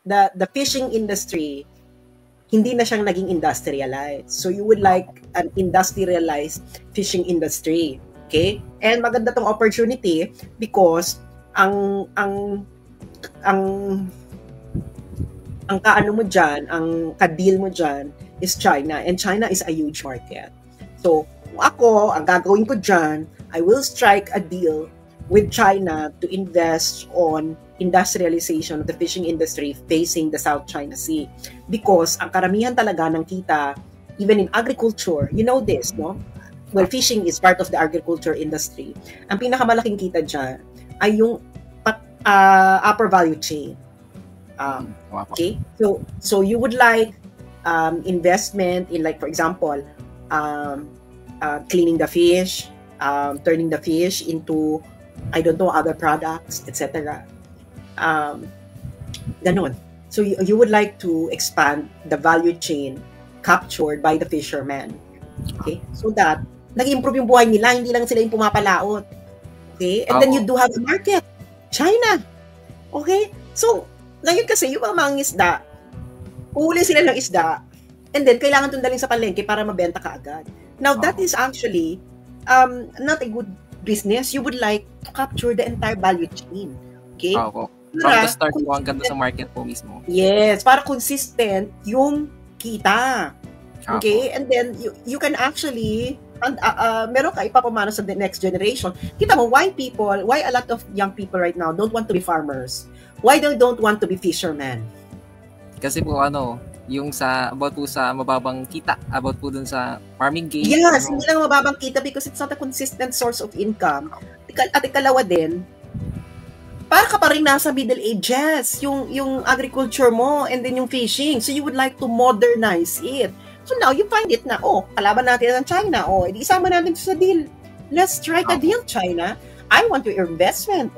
the fishing industry, hindi na siyang naging industrialized. So you would like an industrialized fishing industry. Okay? And maganda tong opportunity because ang kaano mo dyan, ang ka-deal mo dyan is China. And China is a huge market. So, ako, ang gagawin ko dyan, I will strike a deal with China to invest on industrialization of the fishing industry facing the South China Sea. Because ang karamihan talaga ng kita, even in agriculture, you know this, no? Well, fishing is part of the agriculture industry. Ang pinakamalaking kita dyan ay yung upper value chain. Okay? So you would like investment in, like, for example, cleaning the fish, turning the fish into, I don't know, other products, etc. Ganon. So you would like to expand the value chain captured by the fishermen. Okay? So that, nag-improve yung buhay nila, hindi lang sila yung pumapalaot. Okay? And then you do have a market. China. Okay? So, ngayon kasi, yung mga mangingisda, uhuli sila ng isda, and then, kailangan tundalin sa palengke para mabenta ka agad. Now, that is actually not a good business. You would like to capture the entire value chain. Okay? From the start po hanggang sa market po mismo. Yes, para consistent yung kita. Okay? And then, you can actually, meron ka ipapamana sa the next generation. Kita mo, why a lot of young people right now don't want to be farmers? Why they don't want to be fishermen? Kasi po yung about po sa mababang kita, about po dun sa farming game. Yes, hindi lang mababang kita because it's not a consistent source of income. At ikalawa din, para ka pa rin nasa Middle Ages, yung agriculture mo and then yung fishing. So you would like to modernize it. So now you find it na, kalaban natin ng China. Edi isama natin sa deal. Let's strike a deal, China. I want your investment.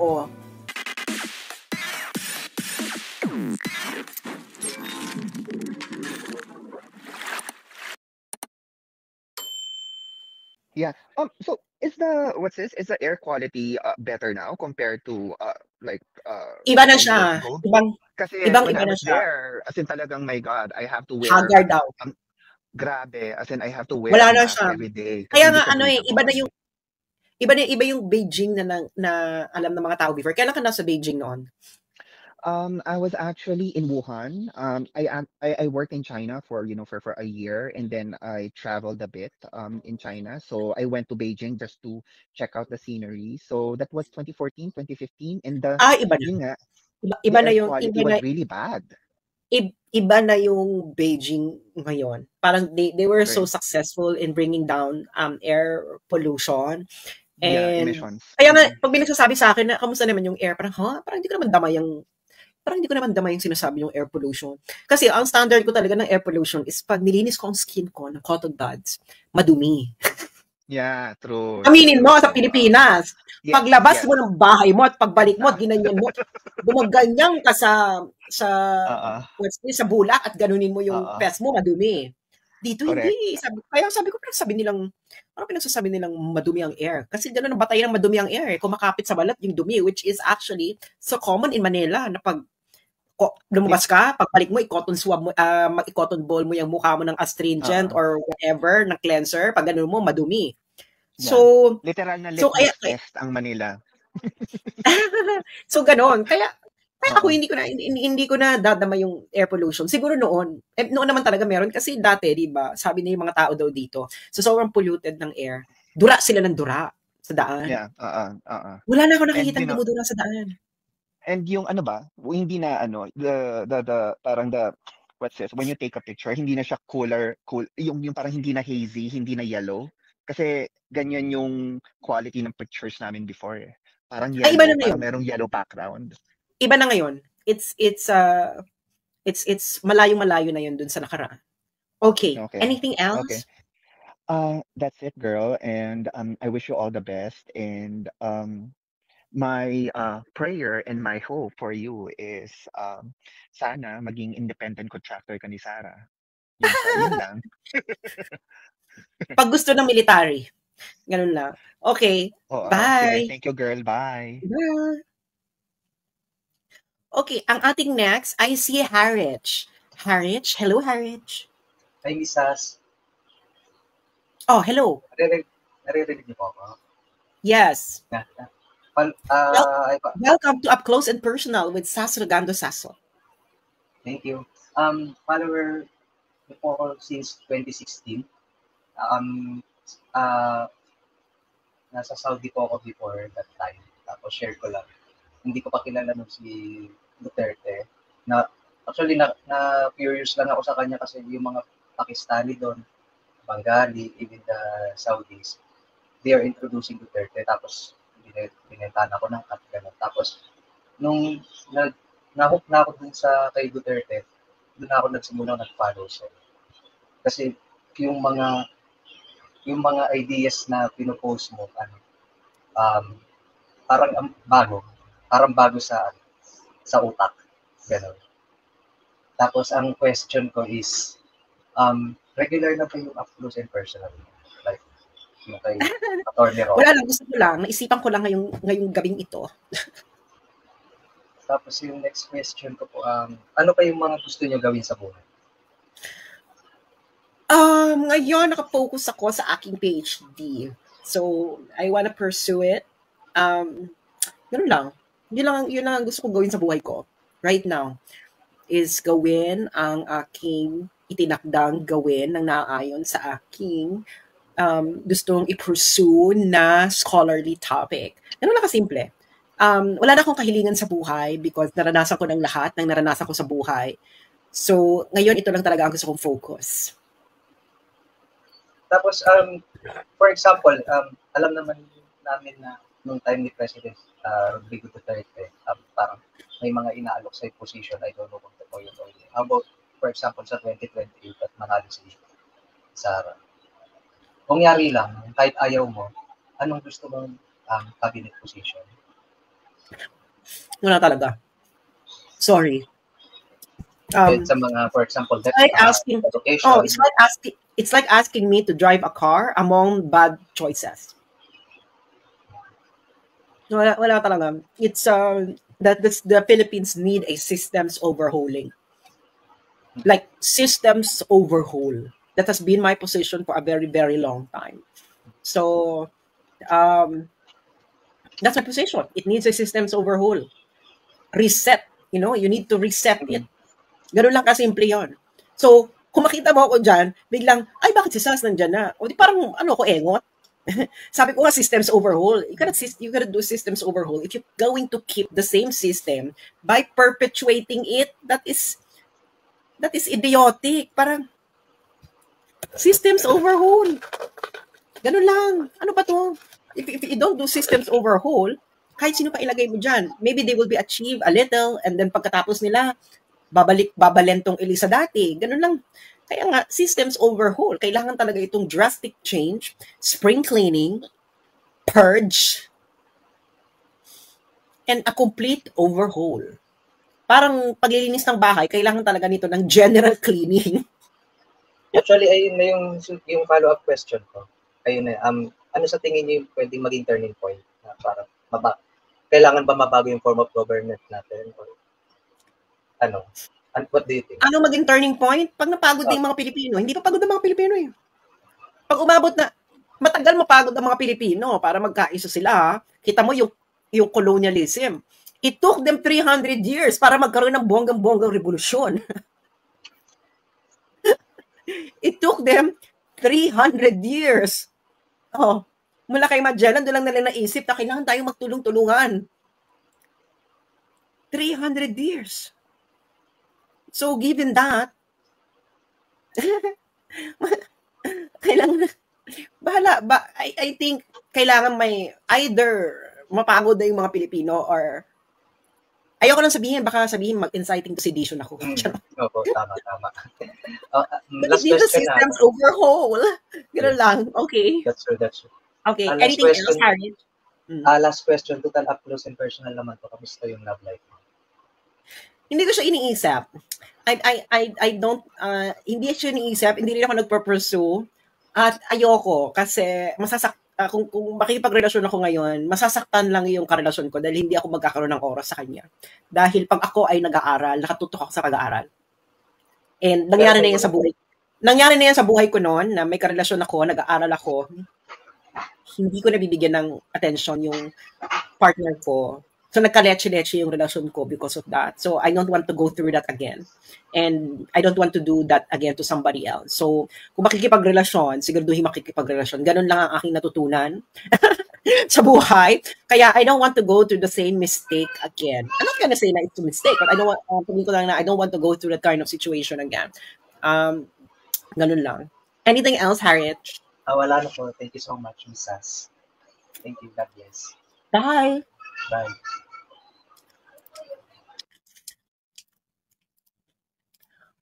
Yeah. So is the air quality better now compared to iba na siya. Kasi Ibang when iba I na was siya. there, as in talagang, my God, I have to wear Haggard daw. grabe, as in I have to wear Wala na mask siya. every day. Kaya nga iba yung Beijing na alam ng mga tao before. Kailan ka nasa Beijing noon? I was actually in Wuhan. I worked in China for a year, and then I traveled a bit in China. So I went to Beijing just to check out the scenery. So that was 2014, 2015, and Iba na. yun nga, Iba the na air yung quality was really bad. Iba na yung Beijing ngayon. Parang they were so successful in bringing down air pollution. And emissions. Kaya nga, pag may nagsasabi sa akin na kamusta naman yung air, parang hindi ko naman dama yung sinasabi yung air pollution. Kasi ang standard ko talaga ng air pollution is pag nilinis ko ang skin ko ng cotton buds, madumi. Yeah, true. Aminin mo sa Pilipinas. Paglabas mo ng bahay mo at pagbalik mo, ginanyan mo, gumaganyang ka sa bulak at ganunin mo yung pes mo, madumi. Dito hindi. Kaya sabi ko, pinagsasabi nilang madumi ang air? Kasi gano'n ang batay ng madumi ang air. Kumakapit sa balat yung dumi, which is actually so common in Manila na pag lumabas ka, pagbalik mo, i-cotton swab mo, i-cotton ball mo yung mukha mo ng astringent or whatever, ng cleanser, pag gano'n mo, madumi. So, literal na litmus test ang Manila. So, gano'n. Kaya ako hindi ko na dadama yung air pollution. Siguro noon naman talaga meron kasi dati, 'di ba? Sabi na yung mga tao daw dito, so sobrang polluted ng air. Dura sila ng dura sa daan. Yeah, Wala na ako nakikita ng dumudura sa daan. And yung hindi na the parang what's this? When you take a picture, hindi na siya cool, yung parang hindi na hazy, hindi na yellow. Kasi ganyan yung quality ng pictures namin before. Parang yellow, iba na ngayon. Parang merong yellow background. Iba na ngayon. It's malayo na yun dun sa nakaraan. Okay. Anything else? Okay. That's it, girl. And I wish you all the best. And my prayer and my hope for you is sana maging independent contractor ka ni Sarah. Yun lang. Pag gusto ng military. Ganun lang. Okay. Bye. Sige. Thank you, girl. Bye. Bye. Okay, ang ating next ay si Harich. Harich, hello Harich. Hi, Miss Sas. Oh, hello. Naririnig niyo po ako? Yes. Yeah. Welcome to Up Close and Personal with Sas Rogando Sasso. Thank you. Follower niyo po ako since 2016. Nasa Saudi po ako before that time. Tapos share ko lang. Hindi ko pa kilala nung si Duterte. Actually, curious lang ako sa kanya kasi yung mga Pakistani doon, Bengali, even the Saudis, they are introducing Duterte. Tapos, binentahan ako ng cut. Tapos, nung nahook na ako dun sa kay Duterte, doon ako nagsimula nag-follow siya. Kasi yung mga ideas na pinopost mo, parang bago sa utak. Ganun. Tapos ang question ko is, regular na ba yung up close and personal? Like, yung kay Atty. Roque? Wala lang, gusto ko lang. Naisipan ko lang ngayong gabing ito. Tapos yung next question ko po, ano pa yung mga gusto niyo gawin sa buhay? Ngayon, nakafocus ako sa aking PhD. So, I wanna pursue it. Ganun lang. Yun lang ang gusto ko gawin sa buhay ko. Right now, is gawin ang aking itinakdang gawin ng naaayon sa aking gustong i-pursue na scholarly topic. Ganun lang kasimple. Wala na akong kahilingan sa buhay because naranasan ko ng lahat ng naranasan ko sa buhay. So, ngayon ito lang talaga ang gusto kong focus. Tapos, for example, alam naman namin na nung time ni President Rodrigo Duterte, parang may mga inaalok sa position, I don't know kung totoo yun o hindi. How about, for example, sa 2028 at manalo si Sara? Kung yari lang, kahit ayaw mo, anong gusto mong cabinet position? Wala talaga. Sorry. Sa mga, for example, it's like asking me to drive a car among bad choices. Wala talaga. It's the Philippines need a systems overhauling. Like systems overhaul. That has been my position for a very, very long time. So, that's my position. It needs a systems overhaul. Reset. You need to reset it. Ganun lang kasimple yun. So, kung makita mo ako dyan, biglang, ay, bakit si Sas nandyan na? O di parang, ako, engot. Sabi ko nga, systems overhaul. You gotta do systems overhaul. If you're going to keep the same system by perpetuating it, that is idiotic. Parang, systems overhaul. Ganun lang. Ano ba to? If you don't do systems overhaul, kahit sino pa ilagay mo dyan, maybe they will be achieved a little, and then pagkatapos nila, babalentong ili sa dati. Ganun lang. Kaya nga, systems overhaul. Kailangan talaga itong drastic change, spring cleaning, purge, and a complete overhaul. Parang paglilinis ng bahay, kailangan talaga nito ng general cleaning. Actually, ayun na yung follow-up question ko. Ayun na, ano sa tingin niyo pwedeng maging turning point na para kailangan ba mabago yung form of government natin? Or ano? And what do you think? Ano maging turning point? Pag napagod na yung mga Pilipino. Hindi pa pagod ang mga Pilipino eh. Pag umabot na, matagal mapagod ang mga Pilipino para magkaisa sila. Ha? Kita mo yung colonialism. It took them 300 years para magkaroon ng bonggang-bonggang revolusyon. It took them 300 years. Mula kay Magellan, doon lang nila naisip na kailangan tayong magtulong-tulungan. 300 years. So, given that, kailangan, I think, kailangan may either mapagod na yung mga Pilipino or ayoko lang sabihin, baka sabihin mag-inciting to sedition ako. Opo, tama. Last question systems overhaul. Ganun lang. Okay. That's true. Okay. Anything else, Harry? Last question, total up close and personal naman to. Kamusta yung love life mo? Hindi ko siya iniisip. I don't, hindi siya iniisip. Hindi rin ako nagpa-pursue. At ayoko kasi kung makikipagrelasyon ako ngayon, masasaktan lang yung karelasyon ko dahil hindi ako magkakaroon ng oras sa kanya. Dahil pag ako ay nag-aaral, nakatutok ako sa pag-aaral. And nangyari na yan sa buhay. Nangyari na yan sa buhay ko noon na may karelasyon ako, nag-aaral ako. Hindi ko nabibigyan ng attention yung partner ko. So nagka-leche-leche yung relasyon ko because of that. So I don't want to go through that again. And I don't want to do that again to somebody else. So kung makikipagrelasyon, siguraduhin makikipagrelasyon. Ganun lang ang aking natutunan sa buhay. Kaya I don't want to go through the same mistake again. I'm not gonna say na it's a mistake, but I don't want, ko lang na I don't want to go through that kind of situation again. Ganun lang. Anything else, Harriet? Wala na po. Thank you so much, Miss Sass. Thank you. God bless. Bye. Bye.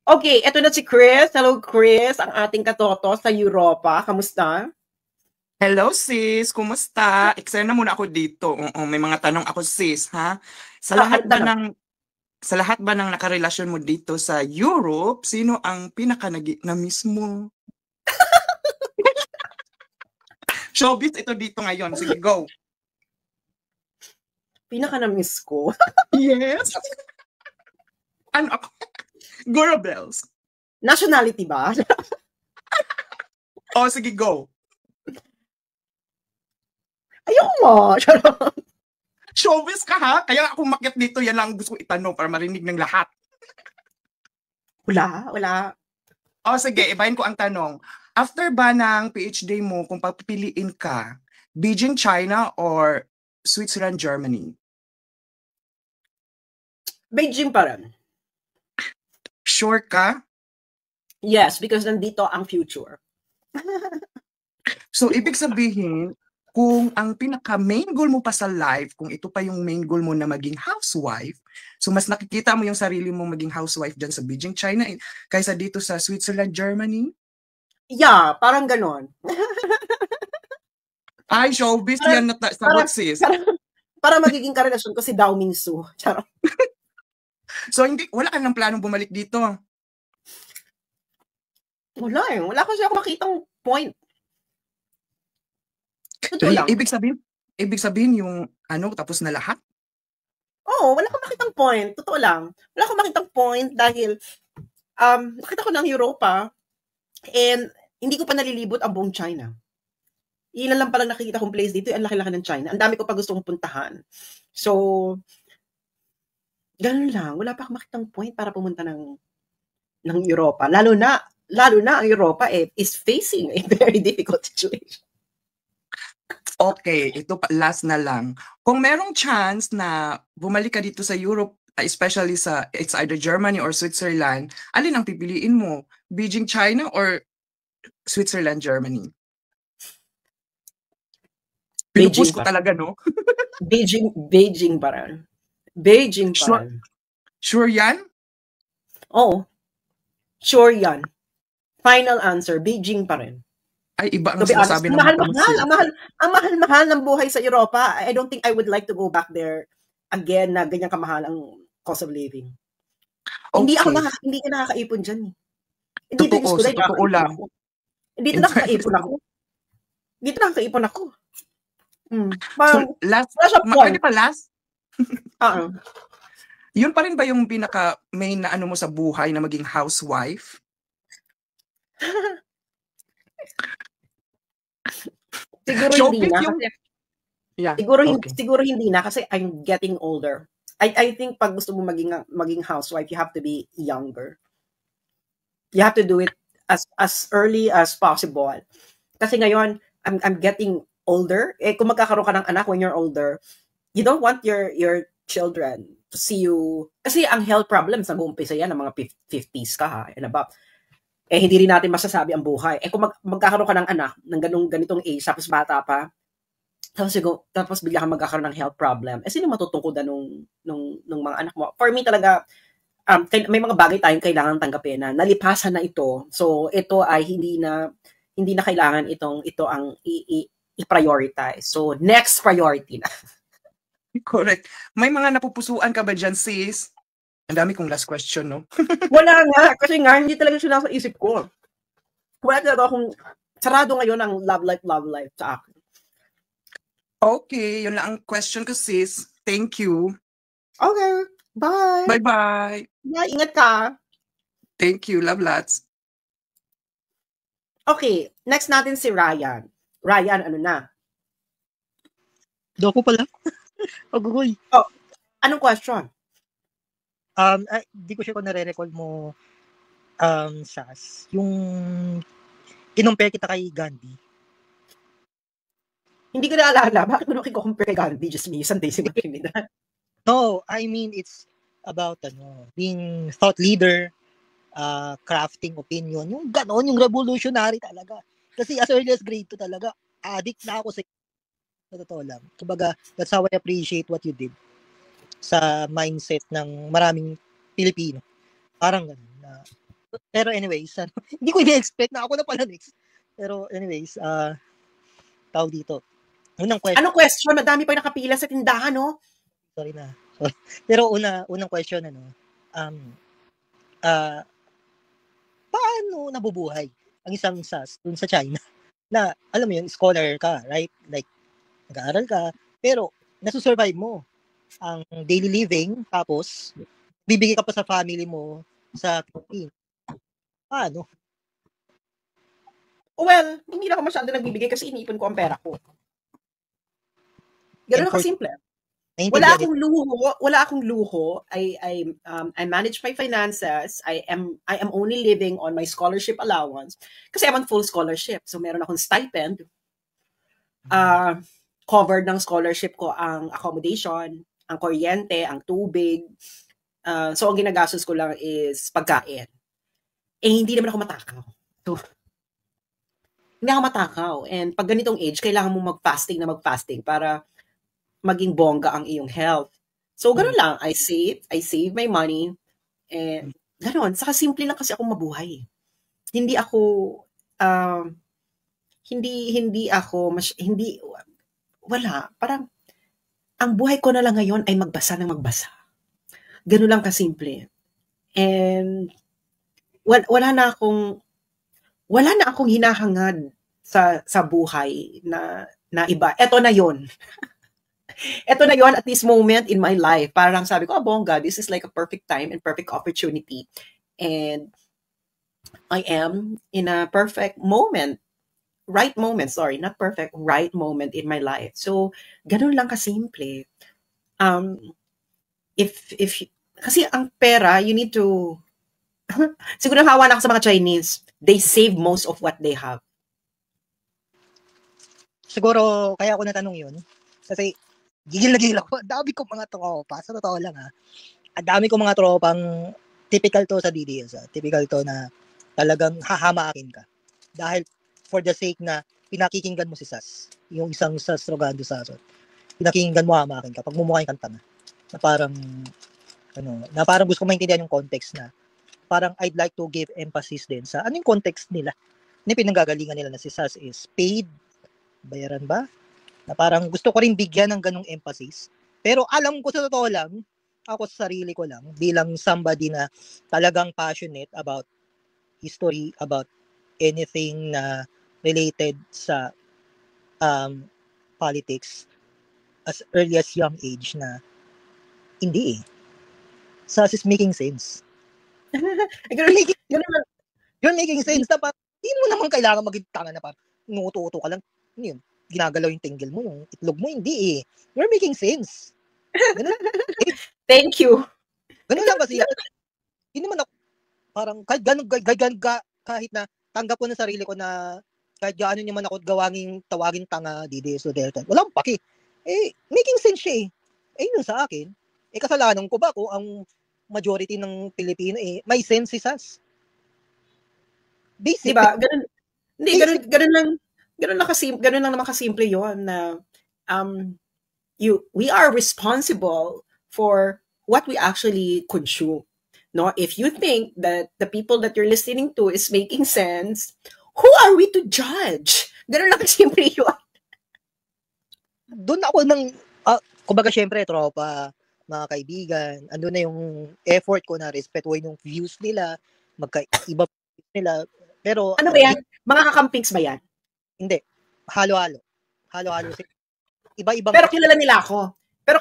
Okay, eto na si Chris. Hello, Chris, ang ating katoto sa Europa. Kamusta? Hello, sis. Kumusta? Excited na muna ako dito. May mga tanong ako, sis, ha? Sa lahat ba ng nakarelasyon mo dito sa Europe, sino ang pinaka-na-miss mo? Showbiz ito dito ngayon. Sige, go. Pinaka-na-miss ko? Yes. Ano ako? Goro Bells. Nationality ba? Sige, go. Ayoko mo. Showbiz ka, ha? Kaya ako umakyat dito, yan lang gusto ko itanong para marinig ng lahat. Wala. Sige, ibahin ko ang tanong. After ba ng PhD mo, kung papipiliin ka, Beijing, China, or Switzerland, Germany? Beijing pa rin. Sure ka? Yes, because nandito ang future. So, ibig sabihin, kung ang pinaka-main goal mo pa sa life, kung ito pa yung main goal mo na maging housewife, so mas nakikita mo yung sarili mo maging housewife dyan sa Beijing, China, kaysa dito sa Switzerland, Germany? Yeah, parang ganon. Ay, showbiz yan na sagot, sis. Para magiging karelasyon ko si Dao Mingsu. Charot. So, wala ka ng planong bumalik dito? Wala eh. Wala kasi ako makitang point. Ibig sabihin yung tapos na lahat? Oo, wala akong makitang point. Totoo lang. Wala akong makitang point dahil nakita ko ng Europa and hindi ko pa nalilibot ang buong China. Ilan lang palang nakikita kong place dito, ang laki-laki ng China. Ang dami ko pa gustong puntahan. So, ganun lang. Wala pa akong makitang point para pumunta ng Europa. Lalo na ang Europa is facing a very difficult situation. Okay, ito pa, last na lang. Kung merong chance na bumalik ka dito sa Europe, especially it's either Germany or Switzerland, alin ang pipiliin mo? Beijing, China or Switzerland, Germany? Pinupush ko talaga, no? Beijing pa rin. Beijing pa rin. Sure yan? Oo. Sure yan. Final answer, Beijing pa rin. Ay, iba ang sinasabi ng ang mahal-mahal ng buhay sa Europa. I don't think I would like to go back there again na ganyan kamahal ang cost of living. Okay. Hindi ka nakakaipon dyan. Totoo lang. Dito nakakaipon ako. So, last? Yun pa rin ba yung pinaka-main na mo sa buhay na maging housewife? Siguro hindi na. Siguro hindi na kasi I'm getting older. I think pag gusto mo maging housewife, you have to be younger. You have to do it as early as possible. Kasi ngayon, I'm getting older. Kung magkakaroon ka ng anak when you're older, you don't want your children to see you. Kasi ang health problems, nag-uumpisa yan ng mga 50s ka ha, and above. Hindi rin natin masasabi ang buhay. Kung magkakaroon ka ng anak ng ganitong age, tapos bata pa, tapos bigla kang magkakaroon ng health problem, sino matutungkodan nung mga anak mo? For me talaga, may mga bagay tayong kailangan tanggapin na nalipasan na ito. So, ito ay hindi na kailangan ito ang i-prioritize. So, next priority na. Correct. May mga napupusuan ka ba dyan, sis? Ang dami kong last question, no? Wala nga. Kasi nga, hindi talaga siya nasa isip ko. Wala talaga akong sarado ngayon ang love life sa akin. Okay, yun lang ang question ko, sis. Thank you. Okay, bye. Bye-bye. Bye, ingat ka. Thank you. Love lots. Okay, next natin si Ryan. Ryan, ano na? Doko pala. Agoy. Anong question? Di ko siya kung nare-recall mo, Sas. Yung kinumpare kita kay Gandhi. Hindi ko naalala. Bakit mo naman compare kay Gandhi? Just me, isang day si Marinida. No, I mean, it's about being thought leader, crafting opinion. Yung ganon, yung revolutionary talaga. Kasi as early as grade 2 talaga, addict na ako sa totoo lang. Kumbaga, that's how I appreciate what you did sa mindset ng maraming Pilipino. Parang ganun. Pero anyways, hindi ko i-expect na ako na pala next. Pero anyways, tawag dito. Unang question. Anong question? Madami pa nakapila sa tindahan, no? Sorry na. Sorry. Pero unang question, paano nabubuhay ang isang SAS dun sa China? Na, alam mo yun, scholar ka, right? Like, nag-aaral ka, pero nasusurvive mo ang daily living, tapos, bibigay ka pa sa family mo sa Philippines. Paano? Well, hindi na ako masyado nagbibigay kasi iniipon ko ang pera ko. Ganun lang kasimple. Wala akong luho. I manage my finances. I am only living on my scholarship allowance kasi I'm on full scholarship. So meron akong stipend. Covered ng scholarship ko ang accommodation, ang kuryente, ang tubig. So ang ginagastos ko lang is pagkain. Hindi naman ako matakaw. So, hindi ako matakaw. And pag ganitong age, kailangan mo mag-fasting para maging bongga ang iyong health. So, gano'n lang. I save my money. And, gano'n. Saka simple lang kasi ako mabuhay. Hindi ako, wala. Parang, ang buhay ko na lang ngayon ay magbasa ng magbasa. Gano'n lang kasimple. And, wala na akong hinahangad sa buhay na iba. Ito na yon. Ito na yon at this moment in my life. Parang sabi ko, bongga, this is like a perfect time and perfect opportunity. And I am in a perfect moment. Right moment in my life. So, ganun lang kasimple. Kasi ang pera, you need to, siguro hawa na ako sa mga Chinese, they save most of what they have. Siguro, kaya ako natanong yun. Kasi, gigil na gigil ako. Dami ko mga tropa. Sa totoo lang Ang dami ko mga tropang typical to sa DDS. Typical to na talagang hahamakin ka. Dahil for the sake na pinakikinggan mo si Sas. Yung isang Sas Rogando Sasot. Pinakikinggan mo hamakin ka. Pag mumukha yung kanta na parang gusto ko maintindihan yung context na parang I'd like to give emphasis din sa anong context nila. Pinanggagalingan nila na si Sas is paid. Bayaran ba? Na parang gusto ko rin bigyan ng ganong emphasis. Pero alam ko sa totoo lang, ako sa sarili ko lang, bilang somebody na talagang passionate about history, about anything na related sa politics as early as young age na hindi SAS is making sense. You're making sense na parang hindi mo naman kailangan maging tanga na parang nuto-uto ka lang. Yun, ginagalaw yung tinggil mo, yung itlog mo, hindi You're making sense. Ganun. Thank you. Ganun lang kasi. Hindi naman ako, parang kahit na tanggap ko na sarili ko na kahit gaano niya man ako tawagin tanga, Didi, so Delta. Walang paki. Making sense siya yun sa akin. Kasalanan ko ba kung ang majority ng Pilipino may sense si SAS? Basic. Diba? Ganun lang naman kasimple yon na we are responsible for what we actually consume. No, if you think that the people that you're listening to is making sense, who are we to judge? Ganun lang kasimple yun. Doon ako kumbaga syempre tropa, mga kaibigan, ando na yung effort ko na respetuhin yung views nila, magkaiba nila. Pero ano ba yan? Mga kakampings ba yan? Hindi. Halo-halo. Halo-halo sila. iba-ibang Pero kilala nila ako.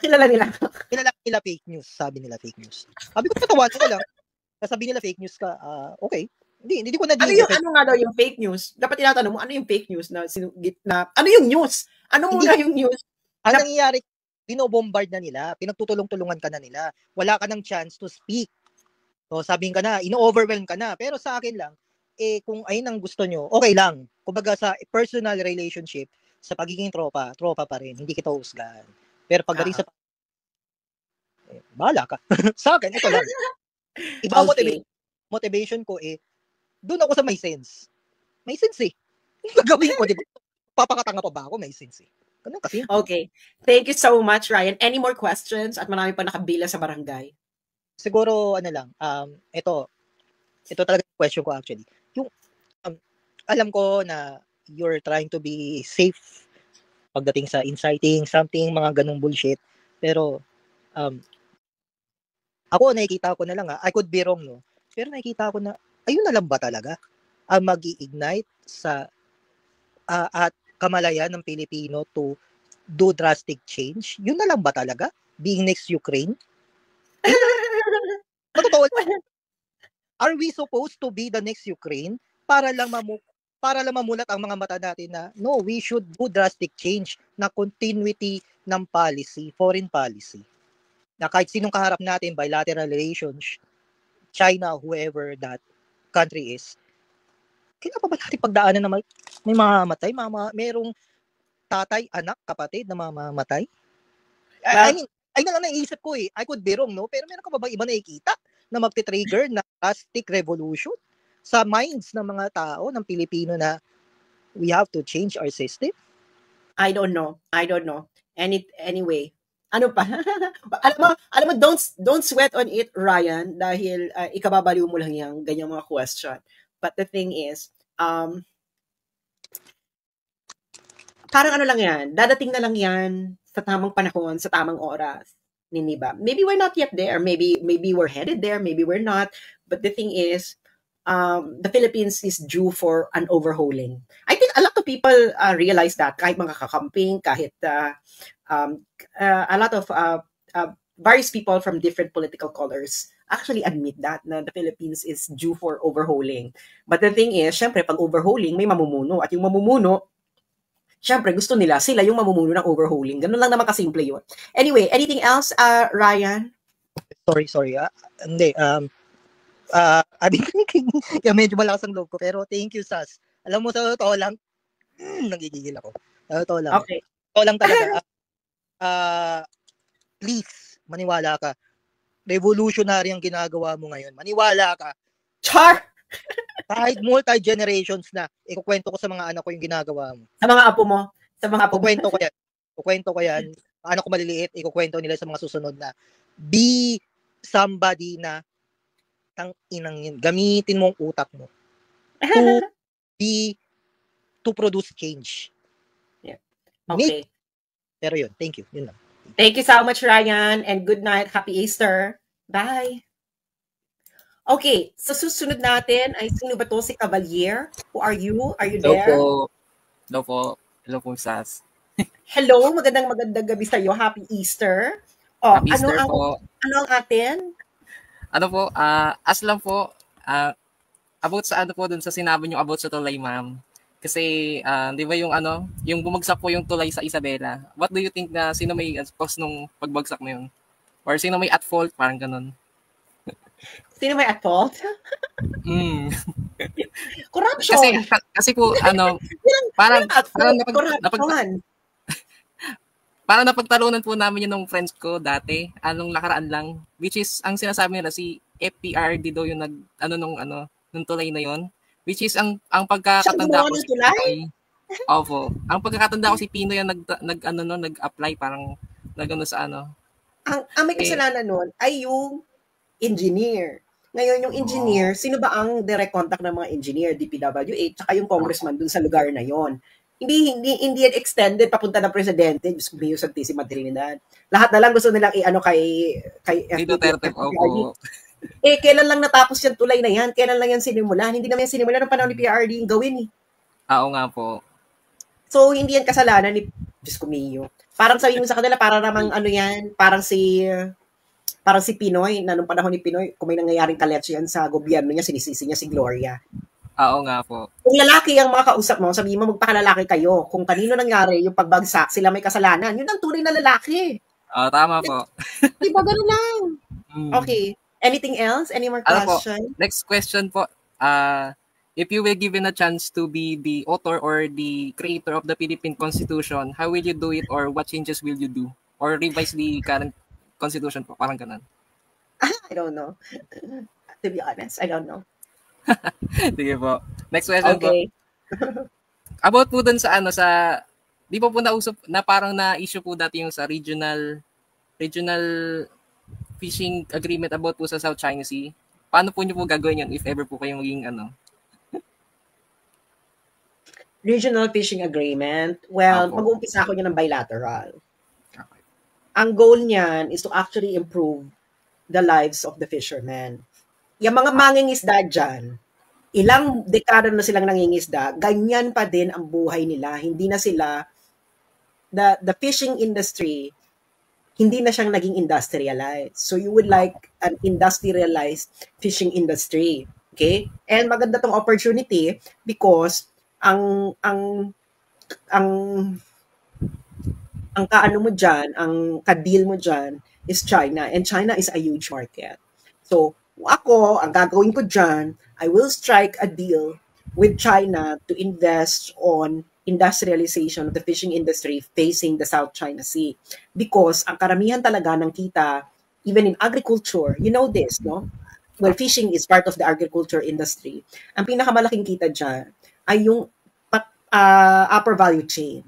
kilala nila fake news. Sabi nila fake news. Sabi ko, patawanan ko lang. Sabi nila fake news ka, okay. Hindi ko na Ano nga daw yung fake news? Dapat tinatanong mo, ano yung fake news na ano yung news? Ano muna yung news? Ang nangyayari, binobombard na nila, pinagtutulong-tulungan ka na nila. Wala ka ng chance to speak. So, sabihin ka na, ino-overwhelm ka na. Pero sa akin lang, kung ayun ang gusto nyo, okay lang. Kumbaga sa personal relationship, sa pagiging tropa pa rin. Hindi kita husgahan. Pero pagdating sa bahala ka. Sa akin, ito lang. Iba motivation ko doon ako sa may sense. May sense Yung gagawin ko, di ba? Papakatanga pa ba ako? May sense Ganun kasi. Okay. Thank you so much, Ryan. Any more questions? At marami pa nakabila sa barangay. Siguro, ito talaga yung question ko actually. Yung, alam ko na you're trying to be safe pagdating sa inciting, something, mga ganung bullshit. Pero, ako, nakikita ko na lang, I could be wrong, no? Pero nakikita ko na, ayun na lang ba talaga ang mag-i-ignite sa at kamalayan ng Pilipino to do drastic change? Yun na lang ba talaga? Being next Ukraine? Totoo, are we supposed to be the next Ukraine para lang mamulat ang mga mata natin na no, we should do drastic change na continuity ng policy, foreign policy. Na kahit sinong kaharap natin, bilateral relations, China, whoever that country is, kailan pa ba natin pagdaanan na may mamamatay? Merong tatay, anak, kapatid na mamamatay? I mean, ay na lang naisip ko I could be wrong, no? Pero meron ka ba iba nakikita na magti-trigger na drastic revolution sa minds ng mga tao, ng Pilipino na we have to change our system? I don't know. Anyway, ano pa? alam mo, don't sweat on it, Ryan, dahil ikababaliw mo lang yung ganyang mga question. But the thing is, parang ano lang yan, dadating na lang yan sa tamang panahon, sa tamang oras. Ba? Maybe we're not yet there. Maybe we're headed there. Maybe we're not. But the thing is, the Philippines is due for an overhauling. I think a lot of people realize that. Kahit mga kakamping, kahit a lot of various people from different political colors actually admit that na the Philippines is due for overhauling. But the thing is, syempre, pag overhauling, may mamumuno. At yung mamumuno, syempre, gusto nila, sila yung mamumuno ng overhauling. Ganun lang naman kasimple yun. Anyway, anything else, Ryan? Sorry. Hindi. Kaya medyo malakas ang loob ko. Pero thank you, Sas. Alam mo, sa totoo lang, nagigigil ako. Sa totoo lang. Okay. Totoo lang talaga. Please, maniwala ka. Revolutionary ang ginagawa mo ngayon. Maniwala ka. Char! Kahit multi-generations na, ikukwento ko sa mga anak ko yung ginagawa mo. Sa mga apo mo? Sa mga apo mo? Ikukwento ko yan. Anak ko maliliit, ikukwento nila sa mga susunod na be somebody na inang yun. Gamitin mo ang utak mo to produce change. Yeah. Okay. Pero yun, thank you. Yun lang. Thank you so much, Ryan, and good night. Happy Easter. Bye. Okay, sa susunod natin ay sino ba to? Si Cavalier? Who are you? Are you there? Hello po, Sas. Hello, magandang gabi sa iyo. Happy Easter. Oh, Happy Easter po. Ano ang atin? Ano po, as lang po, about sa dun sa sinabi niyo about sa tulay, ma'am. Kasi, di ba yung bumagsak po yung tulay sa Isabela. What do you think na sino may cause nung pagbagsak na yun? Or sino may at fault? Parang ganun. Sino may at fault? Corruption. Kasi po, parang napagtalunan po namin yun ng friends ko dati, anong nakaraan lang, which is, ang sinasabi nila, si FPRD daw yung nung tulay na yun, which is, ang pagkakatanda ko si Pinoy. Opo. Ang pagkakatanda ko si Pinoy yung nag-apply, parang sa Ang may kasalanan nun ay yung engineer. Ngayon, yung engineer, sino ba ang direct contact ng mga engineer? DPWH, tsaka yung congressman dun sa lugar na yon. Hindi yan extended papunta ng presidente. Diyos ko, may Santísima Trinidad. Lahat na lang gusto nilang kay Duterte. Opo. Kailan lang natapos yung tulay na yan? Kailan lang yan sinimulan? Hindi naman yan sinimulan ng panahon ni PRD yung gawin Oo nga po. So, hindi yan kasalanan ni Diyos ko, Mio. Parang sabihin mo sa kanila, para namang ano yan, parang si Pinoy, na nung panahon ni Pinoy, kung may nangyayaring kaletsyo yan sa gobyerno niya, sinisisi niya si Gloria. Oo nga po. Kung lalaki ang mga kausap mo, sabihin mo magpakalalaki kayo. Kung kanino nangyari yung pagbagsak, sila may kasalanan. Yun ang tunay na lalaki. Tama po. Diba ganun lang? Mm. Okay. Anything else? Any more Ano po? question? Next question po. If you were given a chance to be the author or the creator of the Philippine Constitution, how will you do it or what changes will you do? Or revise the current Constitution po? Parang ganun. I don't know. To be honest, I don't know. Sige po. Next question po. Okay. About po dun sa di pa po nausap na parang na-issue po dati yung sa regional fishing agreement about po sa South China Sea. Paano po niyo po gagawin yun if ever po kayong maging Regional fishing agreement. Well, Opo. mag-uumpisa ako niya ng bilateral. Okay. Ang goal niyan is to actually improve the lives of the fishermen. Yung mga mangingisda dyan, ilang dekada na silang nangingisda, ganyan pa din ang buhay nila. Hindi na sila, the fishing industry, hindi na siyang naging industrialized. So you would like an industrialized fishing industry. Okay? And maganda tong opportunity because ang kaano mo dyan, ang ka-deal mo dyan is China. And China is a huge market. So, ako, ang gagawin ko dyan, I will strike a deal with China to invest on industrialization of the fishing industry facing the South China Sea. Because ang karamihan talaga ng kita, even in agriculture, you know this, no? Well, fishing is part of the agriculture industry. Ang pinakamalaking kita dyan ay yung upper value chain.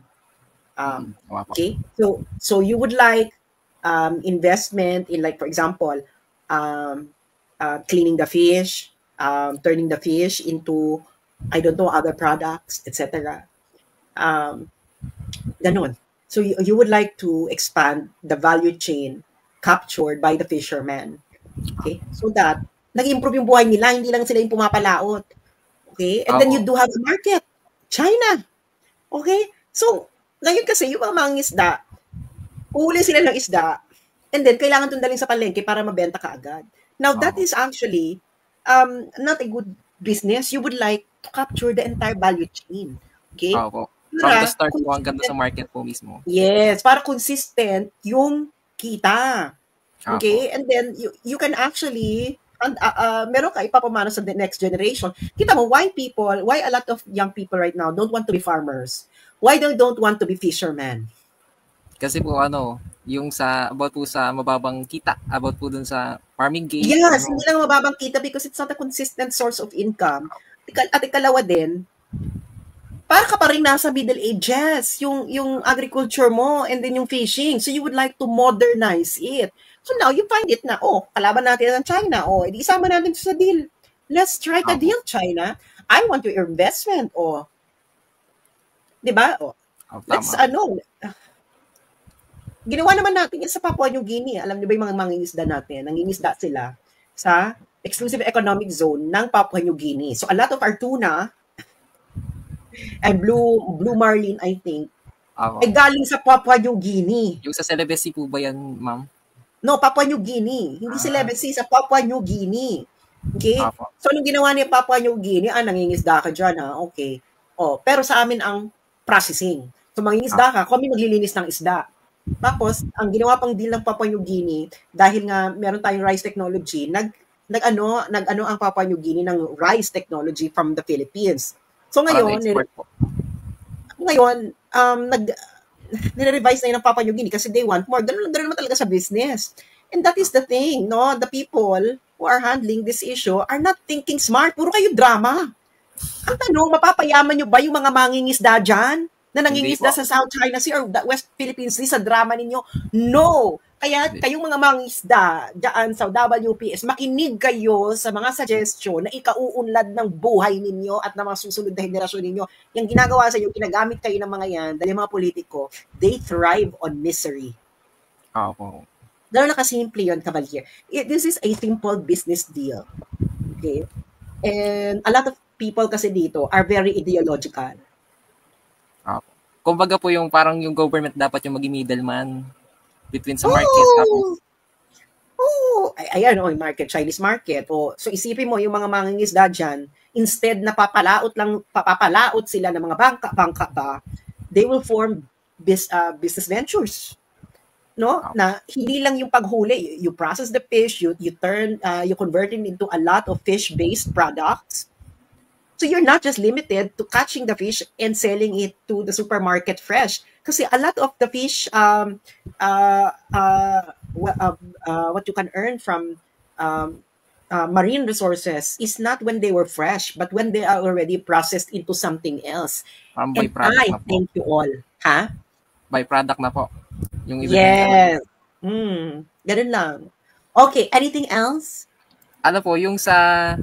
Okay? So you would like investment in, like, for example, cleaning the fish, turning the fish into, I don't know, other products, etc. Ganon. So you would like to expand the value chain captured by the fishermen. Okay? So that, nag-improve yung buhay nila, hindi lang sila yung pumapalaot. Okay? And then you do have a market. China. Okay? So, ngayon kasi, yung mga mangingisda, uhuli sila ng isda, and then, kailangan itong daling sa palengke para mabenta ka agad. Now, that is actually not a good business. You would like to capture the entire value chain. Okay? From the start po hanggang sa market po mismo. Yes, para consistent yung kita. Okay? And then, you can actually, meron ka ipapamana sa the next generation. Kita mo, why a lot of young people right now don't want to be farmers? Why they don't want to be fishermen? Kasi po yung about po sa mababang kita, about po dun sa farming game. Yes, hindi lang mababang kita because it's not a consistent source of income. At ikalawa din, para ka pa rin nasa Middle Ages, yung agriculture mo and then yung fishing. So you would like to modernize it. So now you find it na, kalaban natin ng China. Edi isama natin sa deal. Let's strike a deal, China. I want your investment. Diba? Let's, ginawa naman natin yan sa Papua New Guinea. Alam niyo ba yung mga mangingisda natin? Nangingisda sila sa exclusive economic zone ng Papua New Guinea. So a lot of our tuna and blue marlin, I think, ay galing sa Papua New Guinea. Yung sa Celebes Sea po ba yan, ma'am? No, Papua New Guinea. Hindi Celebes Sea, sa Papua New Guinea. Okay? So, nung ginawa niya Papua New Guinea, nangingisda ka dyan, okay. Pero sa amin ang processing. So, mangingisda ka, kami maglilinis ng isda. Tapos, ang ginawa pang deal ng Papua New Guinea, dahil nga meron tayong rice technology, nag-ano ang Papua New Guinea ng rice technology from the Philippines. So, ngayon, nire-revise na yun ng Papua New Guinea kasi they want more. Ganun naman talaga sa business. And that is the thing, no? The people who are handling this issue are not thinking smart. Puro kayo drama. Ang tanong, mapapayaman nyo ba yung mga mangingisda dyan na nangingisda sa South China Sea or the West Philippine Sea sa drama ninyo? No! Kaya kayong mga mangingisda dyan sa WPS, makinig kayo sa mga suggestion na ikauunlad ng buhay ninyo at ng mga susunod na henerasyon ninyo. Yung ginagawa sa inyo, ginagamit kayo ng mga yan dahil mga politiko, they thrive on misery. Gano'n na kasimple yun, Cavalier. This is a simple business deal. Okay? And a lot of people kasi dito are very ideological. kumbaga po yung parang yung government dapat yung maging middleman between sa market. Tapos, Ayan, market, Chinese market. So isipin mo, yung mga mangingisda dyan, instead na papapalaot sila ng mga bangka ba, they will form business ventures. No? Na hindi lang yung paghuli, you process the fish, you convert it into a lot of fish-based products. So you're not just limited to catching the fish and selling it to the supermarket fresh. Kasi a lot of the fish what you can earn from marine resources is not when they were fresh, but when they are already processed into something else. And I thank you all. Ha? Byproduct na po. Yung yes. Ganun lang. Okay, anything else? Ano po, yung sa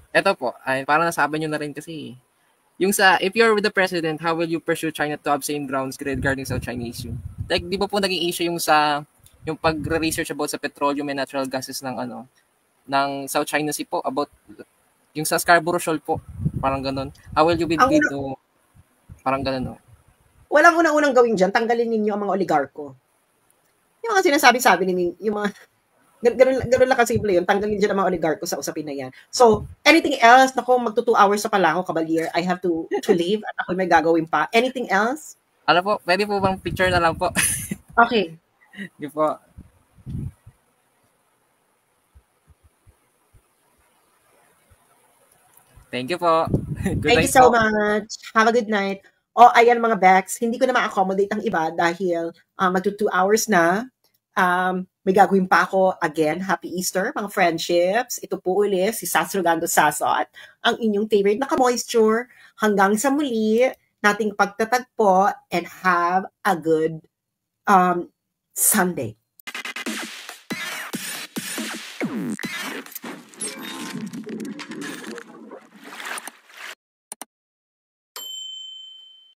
eto po, ay parang nasabi nyo na rin kasi. Yung sa, if you're with the president, how will you pursue China to have same grounds regarding South China issue? Like, di ba po naging issue yung sa, yung pag-research about sa petroleum and natural gases ng ng South China Sea po, about yung sa Scarborough Shoal po, parang ganun. How will you be to, parang ganun, no? Walang unang-unang gawin dyan, tanggalin ninyo ang mga oligarko. Yung mga sinasabi-sabi ninyo, yung mga, ganun lang kasimple yun, tanggalin dyan ang mga oligarko sa usapin na yan. So, anything else? Naku, magto 2 hours sa pala ako, Cavalier. I have to leave at ako may gagawin pa. Anything else? Ano po, pwede po bang picture na lang po? Okay. Hindi po. Thank you po. Thank you so much. Have a good night. Ayan mga Bex, hindi ko na ma-accommodate ang iba dahil magto 2 hours na. May gagawin pa ako again. Happy Easter, mga friendships. Ito po ulit si Sasrogando Sasot, ang inyong favorite na ka-moisture. Hanggang sa muli, nating pagtatagpo and have a good Sunday.